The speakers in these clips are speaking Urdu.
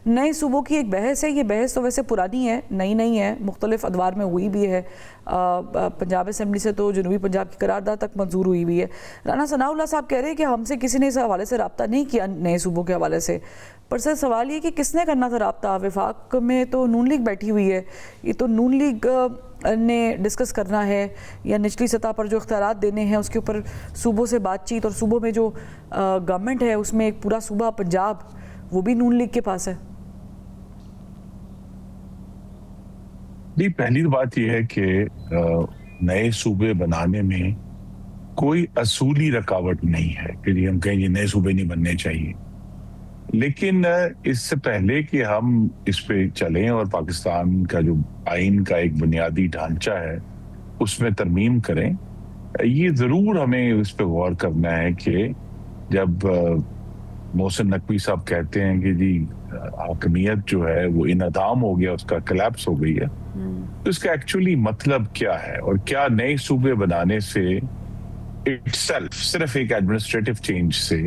نئے صوبوں کی ایک بحث ہے. یہ بحث تو ویسے پرانی ہے, نئی نہیں ہے, مختلف ادوار میں ہوئی بھی ہے. پنجاب اسمبلی سے تو جنوبی پنجاب کی قرارداد تک منظور ہوئی بھی ہے. رانا ثناء اللہ صاحب کہہ رہے ہیں کہ ہم سے کسی نے اس حوالے سے رابطہ نہیں کیا نئے صوبوں کے حوالے سے. پر سر سوال یہ کہ کس نے کرنا تھا رابطہ؟ وفاق میں تو نون لیگ بیٹھی ہوئی ہے, یہ تو نون لیگ نے ڈسکس کرنا ہے, یا نچلی سطح پر جو اختیارات دینے ہیں اس کے اوپر صوبوں سے بات چیت, اور صوبوں میں جو گورنمنٹ ہے اس میں ایک پورا صوبہ پنجاب وہ بھی نون لیگ کے پاس ہے. نہیں, پہلی بات یہ ہے کہ نئے صوبے بنانے میں کوئی اصولی رکاوٹ نہیں ہے کہ ہم کہیں یہ نئے صوبے نہیں بننے چاہیے. لیکن اس سے پہلے کہ ہم اس پہ چلیں اور پاکستان کا جو آئین کا ایک بنیادی ڈھانچہ ہے اس میں ترمیم کریں, یہ ضرور ہمیں اس پہ غور کرنا ہے کہ جب محسن نقوی صاحب کہتے ہیں کہ جی حاکمیت جو ہے وہ انہدام ہو گیا, اس کا کلیپس ہو گئی ہے, تو اس کا ایکچولی مطلب کیا ہے, اور کیا نئے صوبے بنانے سے صرف ایک ایڈمنسٹریٹو چینج سے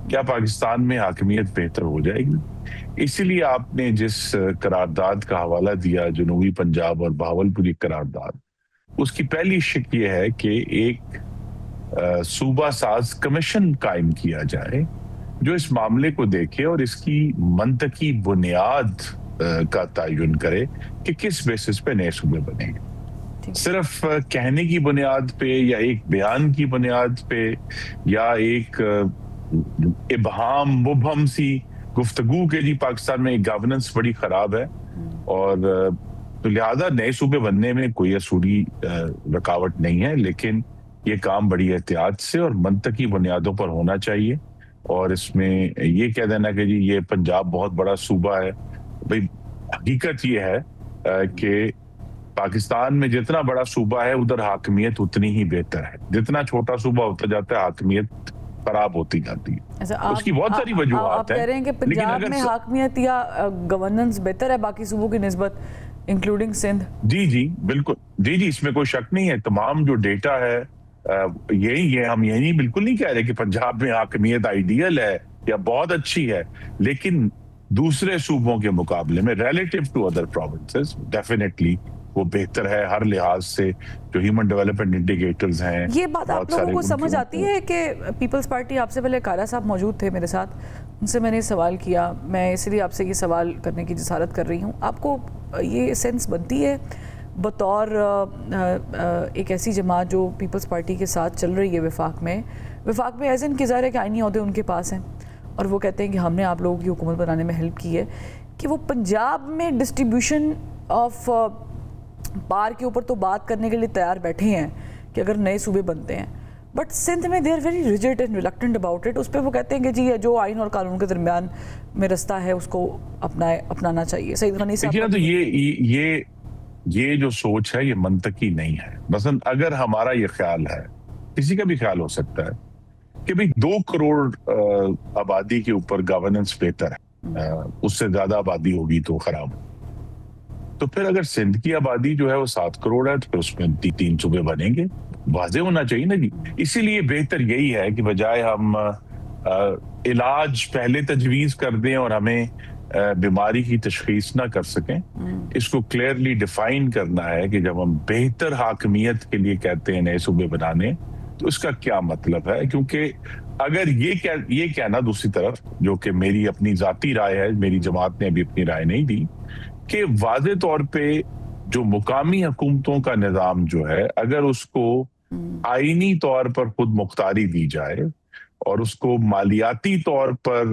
کیا پاکستان میں حاکمیت بہتر ہو جائے گی؟ اسی لیے آپ نے جس قرارداد کا حوالہ دیا جنوبی پنجاب اور بہاولپوری قرارداد, اس کی پہلی شق یہ ہے کہ ایک صوبہ ساز کمیشن قائم کیا جائے جو اس معاملے کو دیکھے اور اس کی منطقی بنیاد کا تعین کرے کہ کس بیسس پہ نئے صوبے بنیں گے. صرف کہنے کی بنیاد پہ یا ایک بیان کی بنیاد پہ یا ایک ابہام مبہم سی گفتگو کے جی پاکستان میں ایک گورننس بڑی خراب ہے, اور تو لہذا نئے صوبے بننے میں کوئی اصولی رکاوٹ نہیں ہے, لیکن یہ کام بڑی احتیاط سے اور منطقی بنیادوں پر ہونا چاہیے. اور اس میں یہ کہہ دینا کہ جی یہ پنجاب بہت بڑا صوبہ ہے, بھئی حقیقت یہ ہے کہ پاکستان میں جتنا بڑا صوبہ ہے ادھر حاکمیت اتنی ہی بہتر ہے, جتنا چھوٹا صوبہ ہوتا جاتا ہے حاکمیت خراب ہوتی جاتی ہے. اس کی بہت ساری وجوہات ہیں. آپ کہہ رہے ہیں کہ پنجاب میں حاکمیت یا گورننس بہتر ہے باقی صوبوں کی نسبت, انکلوڈنگ سندھ؟ جی بالکل, جی اس میں کوئی شک نہیں ہے. تمام جو ڈیٹا ہے یہی ہم یہی بالکل نہیں کہہ رہے کہ پنجاب میں حاکمیت آئیڈیل ہے یا بہت اچھی ہے, لیکن دوسرے صوبوں کے مقابلے میں relative to other provinces definitely وہ بہتر ہے ہر لحاظ سے. جو ہیومن ڈیولپمنٹ انڈیکیٹرز ہیں, یہ بات آپ لوگوں کو سمجھ آتی ہے کہ پیپلز پارٹی, آپ سے پہلے کارا صاحب موجود تھے میرے ساتھ, ان سے میں نے سوال کیا, میں اس لیے آپ سے یہ سوال کرنے کی جسارت کر رہی ہوں, آپ کو یہ سینس بنتی ہے بطور ایک ایسی جماعت جو پیپلز پارٹی کے ساتھ چل رہی ہے وفاق میں ایز ان ظاہر ہے کہ آئینی عہدے ان کے پاس ہیں اور وہ کہتے ہیں کہ ہم نے آپ لوگوں کی حکومت بنانے میں ہیلپ کی ہے, کہ وہ پنجاب میں ڈسٹریبیوشن آف پار کے اوپر تو بات کرنے کے لیے تیار بیٹھے ہیں کہ اگر نئے صوبے بنتے ہیں, بٹ سندھ میں they are very rigid and reluctant about it. اس پہ وہ کہتے ہیں کہ جی جو آئین اور قانون کے درمیان میں رستہ ہے اس کو اپنانا چاہیے. سعید غنی صاحب, تو یہ جو سوچ ہے یہ منطقی نہیں ہے. مثلا اگر ہمارا یہ خیال ہے, کسی کا بھی خیال ہو سکتا ہے کہ بھئی 2 کروڑ آبادی کے اوپر گورننس بہتر ہے, اس سے زیادہ آبادی ہوگی تو خراب ہو, تو پھر اگر سندھ کی آبادی جو ہے وہ 7 کروڑ ہے تو پھر اس میں 3 صوبے بنیں گے. واضح ہونا چاہیے نا جی. اسی لیے بہتر یہی ہے کہ بجائے ہم علاج پہلے تجویز کر دیں اور ہمیں بیماری کی تشخیص نہ کر سکیں, اس کو کلیئرلی ڈیفائن کرنا ہے کہ جب ہم بہتر حاکمیت کے لیے کہتے ہیں نئے صوبے بنانے تو اس کا کیا مطلب ہے. کیونکہ اگر یہ کہنا دوسری طرف, جو کہ میری اپنی ذاتی رائے ہے, میری جماعت نے ابھی اپنی رائے نہیں دی, کہ واضح طور پہ جو مقامی حکومتوں کا نظام جو ہے اگر اس کو آئینی طور پر خود مختاری دی جائے اور اس کو مالیاتی طور پر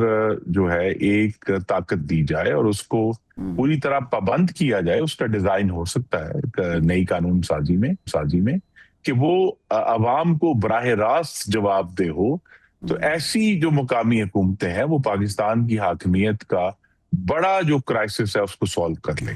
جو ہے ایک طاقت دی جائے اور اس کو پوری طرح پابند کیا جائے, اس کا ڈیزائن ہو سکتا ہے نئی قانون سازی میں کہ وہ عوام کو براہ راست جواب دہ ہو. تو ایسی جو مقامی حکومتیں ہیں وہ پاکستان کی حاکمیت کا بڑا جو کرائسس ہے اس کو سولو کر لیں.